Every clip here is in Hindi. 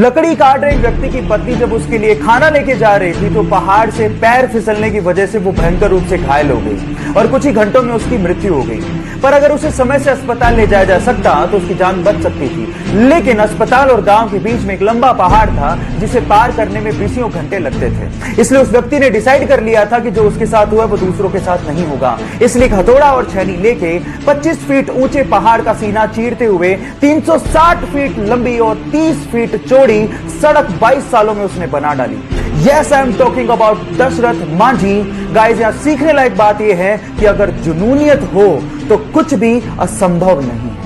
लकड़ी काट रहे व्यक्ति की पत्नी जब उसके लिए खाना लेके जा रही थी तो पहाड़ से पैर फिसलने की वजह से वो भयंकर रूप से घायल हो गई और कुछ ही घंटों में उसकी मृत्यु हो गई। पर अगर उसे समय से अस्पताल ले जाया जा सकता तो उसकी जान बच सकती थी, लेकिन अस्पताल और गांव के बीच में एक लंबा पहाड़ था जिसे पार करने में बीसियों घंटे लगते थे। इसलिए उस व्यक्ति ने डिसाइड कर लिया था कि जो उसके साथ हुआ वो दूसरों के साथ नहीं होगा। इसलिए एक हथौड़ा और छेनी लेके 25 फीट ऊंचे पहाड़ का सीना चीरते हुए 360 फीट लंबी और 30 फीट चौड़ी सड़क 22 सालों में उसने बना डाली। Yes, I am talking about Dashrath Manjhi. Guys, यहां सीखने लायक बात यह है कि अगर जुनूनियत हो तो कुछ भी असंभव नहीं है।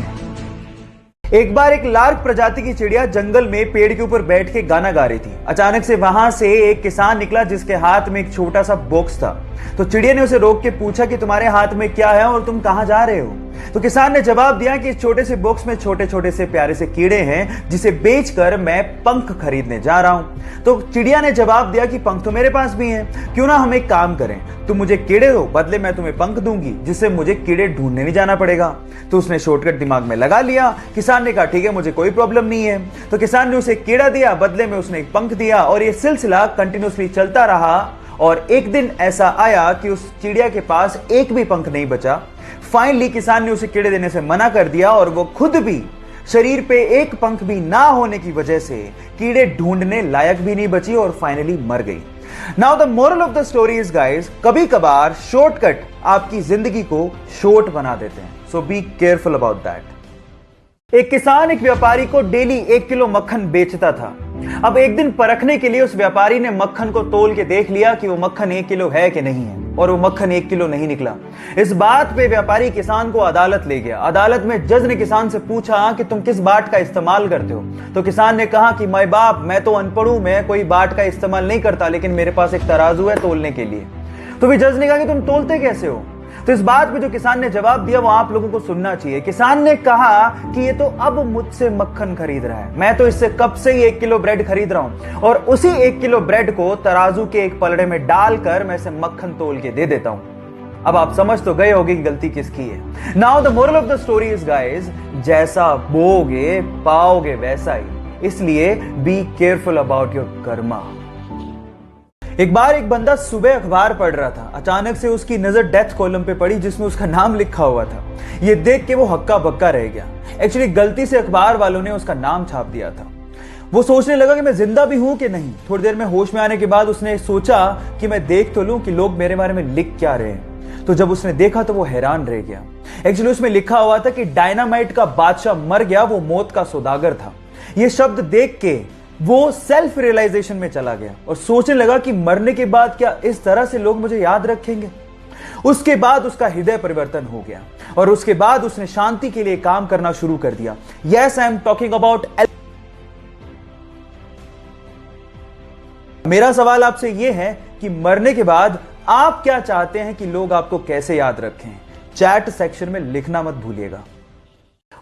एक बार एक लार्क प्रजाति की चिड़िया जंगल में पेड़ के ऊपर बैठ के गाना गा रही थी। अचानक से वहां से एक किसान निकला जिसके हाथ में एक छोटा सा बॉक्स था। तो चिड़िया ने उसे रोक के पूछा कि तुम्हारे हाथ में क्या है और तुम कहां जा रहे हो। तो किसान ने जवाब दिया कि इस छोटे से बॉक्स में छोटे छोटे से प्यारे से कीड़े हैं जिसे बेचकर मैं पंख खरीदने जा रहा हूं। तो चिड़िया ने जवाब दिया कि पंख तो मेरे पास भी हैं, क्यों ना हम एक काम करें, तुम मुझे कीड़े दो, बदले मैं तुम्हें पंख दूंगी जिससे मुझे कीड़े ढूंढने नहीं जाना पड़ेगा। तो उसने शॉर्टकट दिमाग में लगा लिया। किसान ने कहा ठीक है, मुझे कोई प्रॉब्लम नहीं है। तो किसान ने उसे कीड़ा दिया, बदले में उसने एक पंख दिया और यह सिलसिला कंटिन्यूसली चलता रहा। और एक दिन ऐसा आया कि उस चिड़िया के पास एक भी पंख नहीं बचा। फाइनली किसान ने उसे कीड़े देने से मना कर दिया और वो खुद भी शरीर पे एक पंख भी ना होने की वजह से कीड़े ढूंढने लायक भी नहीं बची और फाइनली मर गई। Now the moral of the story is guys, कभी कभार शॉर्टकट आपकी जिंदगी को शॉर्ट बना देते हैं, सो बी केयरफुल अबाउट दैट। एक किसान एक व्यापारी को डेली 1 किलो मक्खन बेचता था। अब एक दिन परखने के लिए उस व्यापारी ने मक्खन को तोल के देख लिया कि वो मक्खन 1 किलो है कि नहीं है, और वो मक्खन 1 किलो नहीं निकला। इस बात पे व्यापारी किसान को अदालत ले गया। अदालत में जज ने किसान से पूछा कि तुम किस बाट का इस्तेमाल करते हो। तो किसान ने कहा कि माय बाप, मैं तो अनपढ़ हूं, मैं कोई बाट का इस्तेमाल नहीं करता, लेकिन मेरे पास एक तराजू है तोलने के लिए। तो भी जज ने कहा कि तुम तोलते कैसे हो। तो इस बात पे जो किसान ने जवाब दिया वो आप लोगों को सुनना चाहिए। किसान ने कहा कि ये तो अब मुझसे मक्खन खरीद रहा है, मैं तो इससे कब से ही 1 किलो ब्रेड खरीद रहा हूं और उसी 1 किलो ब्रेड को तराजू के एक पलड़े में डालकर मैं इसे मक्खन तोल के दे देता हूं। अब आप समझ तो गए होंगे कि गलती किसकी है। Now the moral of the story is guys, जैसा बोओगे पाओगे वैसा ही, इसलिए be careful about your Karma. एक बार एक बंदा सुबह अखबार पढ़ रहा था। अचानक से उसकी नजर डेथ कॉलम पे पड़ी जिसमें उसका नाम लिखा हुआ था। ये देख के वो हक्का बक्का रह गया। एक्चुअली गलती से अखबार वालों ने उसका नाम छाप दिया था। वो सोचने लगा कि मैं जिंदा भी हूं कि नहीं। थोड़ी देर में होश में आने के बाद उसने सोचा कि मैं देख तो लूं कि लोग मेरे बारे में लिख क्या रहे हैं। तो जब उसने देखा तो वो हैरान रह गया। एक्चुअली उसमें लिखा हुआ था कि डायनामाइट का बादशाह मर गया, वो मौत का सौदागर था। ये शब्द देख के वो सेल्फ रियलाइजेशन में चला गया और सोचने लगा कि मरने के बाद क्या इस तरह से लोग मुझे याद रखेंगे। उसके बाद उसका हृदय परिवर्तन हो गया और उसके बाद उसने शांति के लिए काम करना शुरू कर दिया। Yes, I am talking about. मेरा सवाल आपसे यह है कि मरने के बाद आप क्या चाहते हैं कि लोग आपको कैसे याद रखें। चैट सेक्शन में लिखना मत भूलिएगा।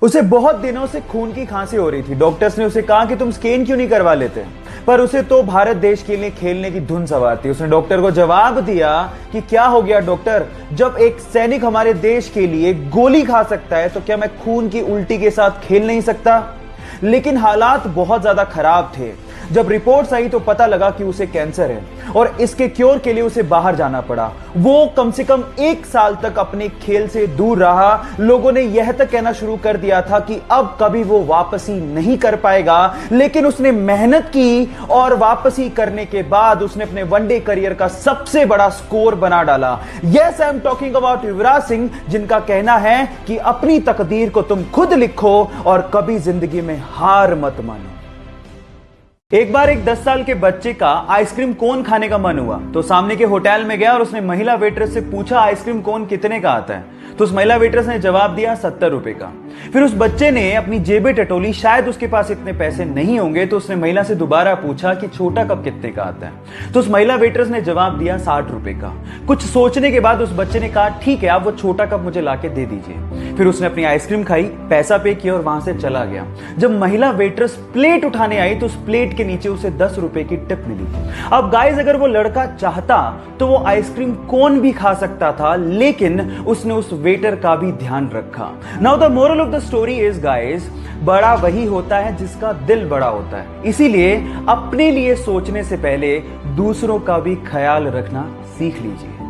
उसे बहुत दिनों से खून की खांसी हो रही थी। डॉक्टर्स ने उसे कहा कि तुम स्कैन क्यों नहीं करवा लेते, पर उसे तो भारत देश के लिए खेलने की धुन सवार थी। उसने डॉक्टर को जवाब दिया कि क्या हो गया डॉक्टर, जब एक सैनिक हमारे देश के लिए गोली खा सकता है तो क्या मैं खून की उल्टी के साथ खेल नहीं सकता। लेकिन हालात बहुत ज्यादा खराब थे। जब रिपोर्ट्स आई तो पता लगा कि उसे कैंसर है और इसके क्योर के लिए उसे बाहर जाना पड़ा। वो कम से कम 1 साल तक अपने खेल से दूर रहा। लोगों ने यह तक कहना शुरू कर दिया था कि अब कभी वो वापसी नहीं कर पाएगा, लेकिन उसने मेहनत की और वापसी करने के बाद उसने अपने वनडे करियर का सबसे बड़ा स्कोर बना डाला। Yes, I am talking about Yuvraj Singh, जिनका कहना है कि अपनी तकदीर को तुम खुद लिखो और कभी जिंदगी में हार मत मानो। एक बार एक 10 साल के बच्चे का आइसक्रीम कोन खाने का मन हुआ तो सामने के होटल में गया और उसने महिला वेट्रेस से पूछा आइसक्रीम कोन कितने का आता है। तो उस महिला वेट्रेस ने जवाब दिया 70 रुपए का। फिर उस बच्चे ने अपनी जेबें टटोली, शायद उसके पास इतने पैसे नहीं होंगे, तो उसने महिला से दोबारा पूछा कि छोटा कप कितने का आता है। तो उस महिला वेट्रेस ने जवाब दिया 60 रुपए का। कुछ सोचने के बाद उस बच्चे ने कहा ठीक है, आप वो छोटा कप मुझे लाके दे दीजिए। फिर उसने अपनी आइसक्रीम खाई, पैसा पे किया और वहां से चला गया। जब महिला वेट्रेस प्लेट उठाने आई तो उस प्लेट के के नीचे उसे 10 रुपए की टिप मिली। अब गाइस अगर वो लड़का चाहता तो वो आइसक्रीम कोन भी खा सकता था, लेकिन उसने उस वेटर का भी ध्यान रखा। Now the moral of the story is guys, बड़ा वही होता है जिसका दिल बड़ा होता है। इसीलिए अपने लिए सोचने से पहले दूसरों का भी ख्याल रखना सीख लीजिए।